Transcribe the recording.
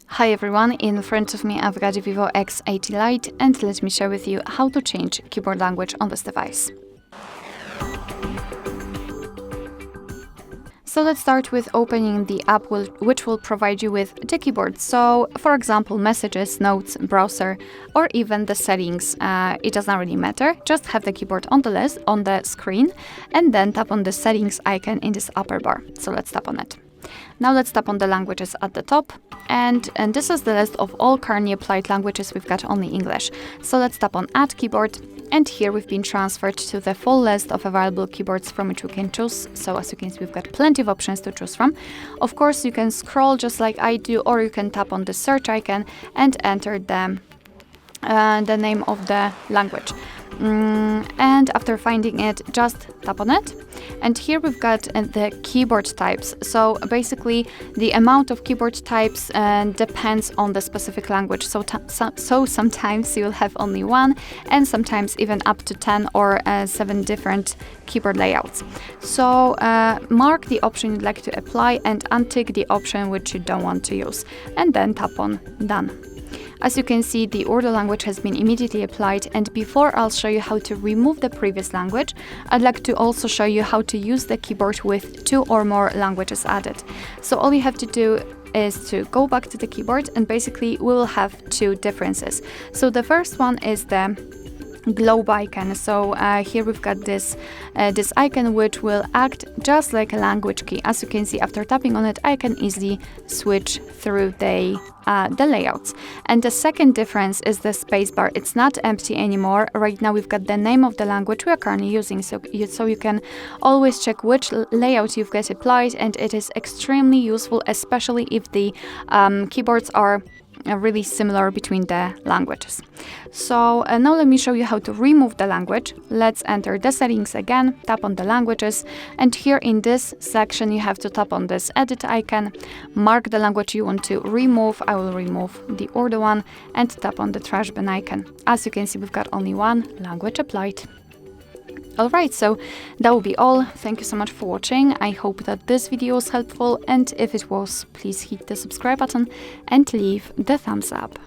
Hi everyone, in front of me I've got a VIVO X80 Lite and let me share with you how to change keyboard language on this device. So let's start with opening the app which will provide you with the keyboard. So for example, messages, notes, browser, or even the settings. It does not really matter. Just have the keyboard on the list on the screen and then tap on the settings icon in this upper bar. So let's tap on it. Now let's tap on the languages at the top, and this is the list of all currently applied languages. We've got only English. So let's tap on Add Keyboard, and here we've been transferred to the full list of available keyboards from which we can choose. So as you can see, we've got plenty of options to choose from. Of course, you can scroll just like I do, or you can tap on the search icon and enter the name of the language. And after finding it, just tap on it. And here we've got the keyboard types. So basically, the amount of keyboard types depends on the specific language. So sometimes you'll have only one, and sometimes even up to 10 or 7 different keyboard layouts. So mark the option you'd like to apply and untick the option which you don't want to use. And then tap on Done. As you can see, the Urdu language has been immediately applied, and before I'll show you how to remove the previous language, I'd like to also show you how to use the keyboard with 2 or more languages added. So all you have to do is to go back to the keyboard, and basically we will have 2 differences. So the first one is the globe icon. So here we've got this icon which will act just like a language key. As you can see, after tapping on it, I can easily switch through the layouts. And the second difference is the spacebar. It's not empty anymore. Right now we've got the name of the language we are currently using, so you can always check which layout you've got applied, and it is extremely useful, especially if the keyboards are really similar between the languages. So now let me show you how to remove the language. Let's enter the settings again, tap on the languages, and here in this section you have to tap on this edit icon, mark the language you want to remove. I will remove the Urdu one, and tap on the trash bin icon. As you can see, we've got only one language applied. Alright, so that will be all. Thank you so much for watching. I hope that this video was helpful, and if it was, please hit the subscribe button and leave the thumbs up.